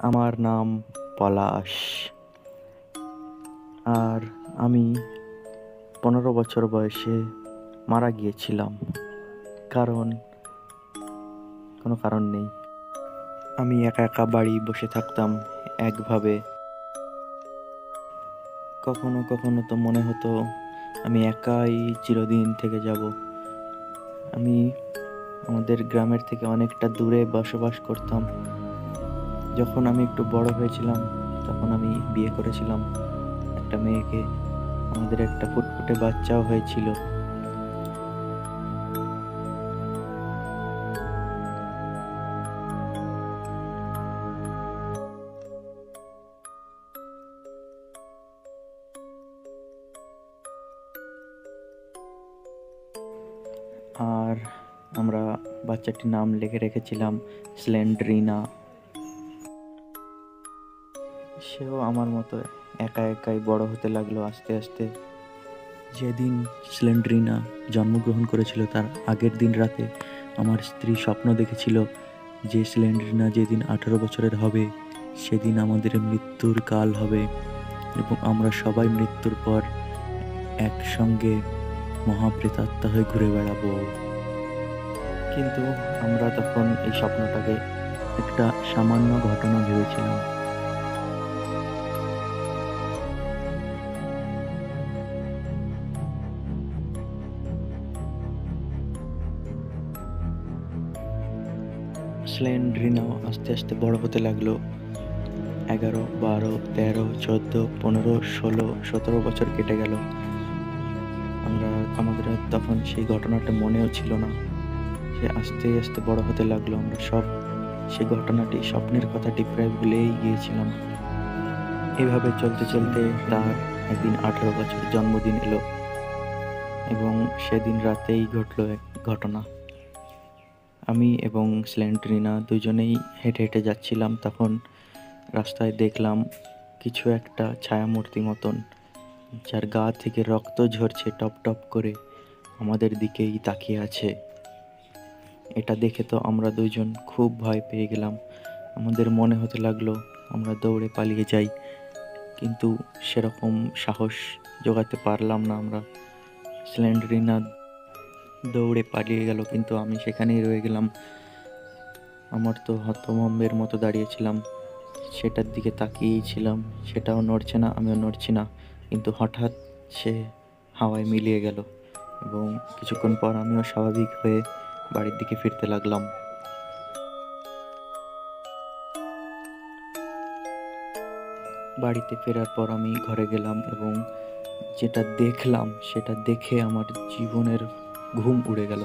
আমার নাম পলাশ। আর আমি 15 বছর বয়সে মারা গিয়েছিলাম। কোনো কারণ নেই। আমি একা একা বাড়ি বসে থাকতাম একভাবে। কখনো কখনো তো মনে হতো আমি একাই চিরদিন থেকে যাব। আমি আমাদের গ্রামের থেকে অনেকটা দূরে বসবাস করতাম। যখন আমি একটু বড় হয়েছিলাম তখন আমি বিয়ে করেছিলাম একটা মেয়েকে। আমাদের একটা ফুটফুটে বাচ্চাও হয়েছিল। আর আমরা বাচ্চাটির নাম লিখে রেখেছিলাম স্লেন্ড্রিনা। সেও আমার মতো একা একাই বড় হতে লাগলো আস্তে আস্তে। যেদিন স্লেন্ড্রিনা জন্মগ্রহণ করেছিল তার আগের দিন রাতে আমার স্ত্রী স্বপ্ন দেখেছিল যে স্লেন্ড্রিনা যেদিন 18 বছরের হবে সেদিন আমাদের মৃত্যুর কাল হবে এবং আমরা সবাই মৃত্যুর পর একসঙ্গে মহাপ্রেতাত্মা হয়ে ঘুরে বেড়াবো। কিন্তু আমরা তখন এই স্বপ্নটাকে একটা সামান্য ঘটনা ভেবেছিলাম। স্লেন্ড্রিনাও আস্তে আস্তে বড় হতে লাগলো। 11, 12, 13, 14, 15, 16, 17 বছর কেটে গেল। আমাদের তখন সেই ঘটনাটা মনেও ছিল না। সে আস্তে আস্তে বড় হতে লাগলো। আমরা সব সেই ঘটনাটি, স্বপ্নের কথাটি প্রায় ভুলেই গিয়েছিলাম। এভাবে চলতে চলতে তার একদিন 18 বছর জন্মদিন এলো এবং সেদিন রাতেই ঘটলো এক ঘটনা। আমি এবং স্লেন্ড্রিনা দুজনেই হেঁটে হেঁটে যাচ্ছিলাম। তখন রাস্তায় দেখলাম কিছু একটা ছায়ামূর্তি মতন, যার গা থেকে রক্ত ঝরছে টপ টপ করে, আমাদের দিকেই তাকিয়ে আছে। এটা দেখে তো আমরা দুজন খুব ভয় পেয়ে গেলাম। আমাদের মনে হতে লাগলো আমরা দৌড়ে পালিয়ে যাই, কিন্তু সেরকম সাহস জোগাতে পারলাম না আমরা। স্লেন্ড্রিনা দৌড়ে পালিয়ে গেল, কিন্তু আমি সেখানেই রয়ে গেলাম। আমার তো হতভম্বের মতো দাঁড়িয়েছিলাম, সেটার দিকে তাকিয়েই ছিলাম। সেটাও নড়ছে না, আমিও নড়ছি না। কিন্তু হঠাৎ সে হাওয়ায় মিলিয়ে গেল এবং কিছুক্ষণ পর আমিও স্বাভাবিক হয়ে বাড়ির দিকে ফিরতে লাগলাম। বাড়িতে ফেরার পর আমি ঘরে গেলাম এবং যেটা দেখলাম সেটা দেখে আমার জীবনের ঘুম উড়ে গেল।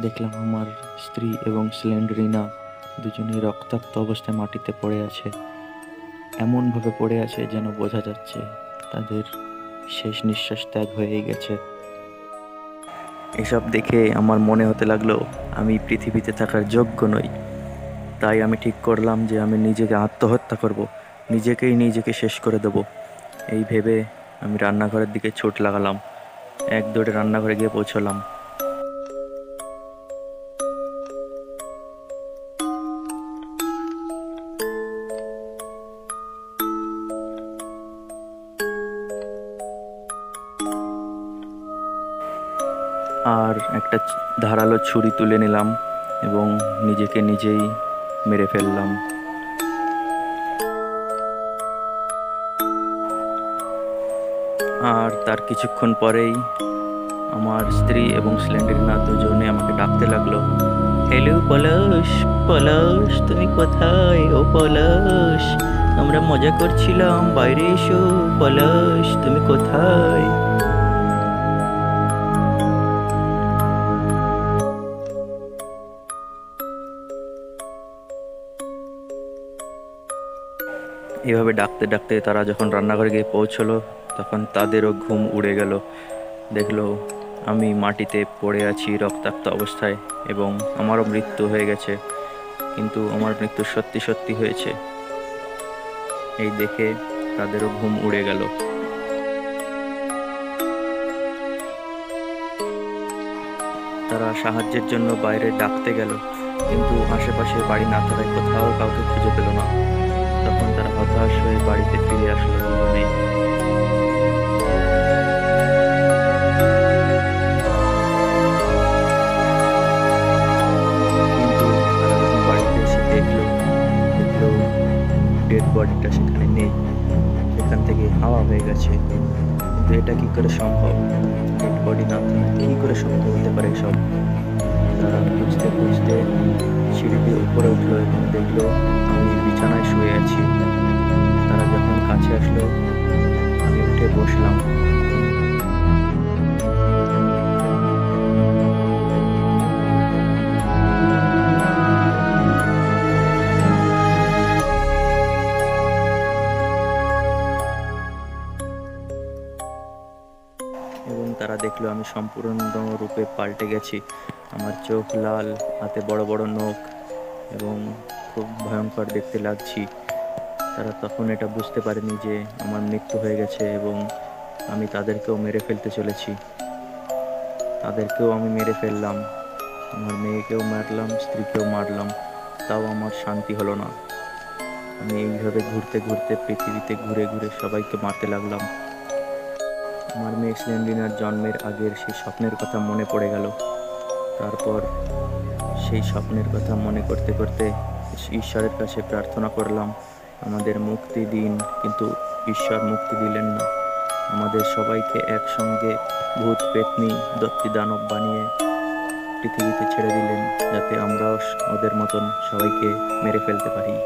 দেখলাম আমার স্ত্রী এবং স্লেন্ড্রিনা দুজনেই রক্তাক্ত অবস্থায় মাটিতে পড়ে আছে। এমনভাবে পড়ে আছে যেন বোঝা যাচ্ছে তাদের শেষ নিঃশ্বাস ত্যাগ হয়ে গেছে। এসব দেখে আমার মনে হতে লাগলো আমি পৃথিবীতে থাকার যোগ্য নই। তাই আমি ঠিক করলাম যে আমি নিজেকে আত্মহত্যা করব, নিজেকে শেষ করে দেব। এই ভেবে আমি রান্নাঘরের দিকে ছুট লাগালাম। এক দৌড়ে রান্নাঘরে গিয়ে পৌঁছলাম। আর একটা ধারালো ছুরি তুলে নিলাম এবং নিজেকে নিজেই মেরে ফেললাম। আর তার কিছুক্ষণ পরেই আমার স্ত্রী এবং স্লেন্ড্রিনা দুজনে আমাকে ডাকতে লাগলো, হ্যালো পলাশ, পলাশ তুমি কোথায়? ও পলাশ, আমরা মজা করছিলাম, বাইরে এসো। পলাশ তুমি কোথায়? এভাবে ডাকতে ডাকতে তারা যখন রান্নাঘরে গিয়ে পৌঁছলো তখন তাদেরও ঘুম উড়ে গেল। দেখলো আমি মাটিতে পড়ে আছি রক্তাক্ত অবস্থায় এবং আমারও মৃত্যু হয়ে গেছে, কিন্তু আমার মৃত্যু সত্যি সত্যি হয়েছে। এই দেখে তাদেরও ঘুম উড়ে গেল। তারা সাহায্যের জন্য বাইরে ডাকতে গেল, কিন্তু আশেপাশে বাড়ি না থাকায় কোথাও কাউকে খুঁজে পেল না। তখন তারা হতাশ হয়ে বাড়িতে ফিরে আসলো দুজনেই। কিন্তু তারা যখন বাড়িতে এসে দেখলো ডেড বডিটা সেখানে নেই, সেখান থেকে হাওয়া হয়ে গেছে। কিন্তু এটা কি করে সম্ভব? ডেড বডি না থাকলে কি করে সম্ভব হতে পারে এসব? তারা খুঁজতে খুঁজতে সিঁড়ি দিয়ে উপরে উঠলো এবং দেখলো আমি বিছানায় শুয়ে আছি। তারা যখন কাছে আসলো আমি উঠে বসলাম। এবং তারা দেখলো আমি সম্পূর্ণরূপে পাল্টে গেছি। আমার চোখ লাল, হাতে বড় বড় নখ এবং খুব ভয়ঙ্কর দেখতে লাগছি। তারা তখন এটা বুঝতে পারেনি যে আমার মৃত্যু হয়ে গেছে এবং আমি তাদেরকেও মেরে ফেলতে চলেছি। তাদেরকেও আমি মেরে ফেললাম, আমার মেয়েকেও মারলাম, স্ত্রীকেও মারলাম, তাও আমার শান্তি হলো না। আমি এইভাবে ঘুরতে ঘুরতে পৃথিবীতে ঘুরে ঘুরে সবাইকে মারতে লাগলাম। আমার মেয়ে স্লেন্ডিনার জন্মের আগের সেই স্বপ্নের কথা মনে পড়ে গেল। তারপর সেই স্বপ্নের কথা মনে করতে করতে ঈশ্বরের কাছে প্রার্থনা করলাম, আমাদের মুক্তি দিন। কিন্তু ঈশ্বর মুক্তি দিলেন না। আমাদের সবাইকে একসঙ্গে ভূত পেতনি দত্তি দানব বানিয়ে পৃথিবীতে ছেড়ে দিলেন, যাতে আমরাও ওদের মতন সবাইকে মেরে ফেলতে পারি।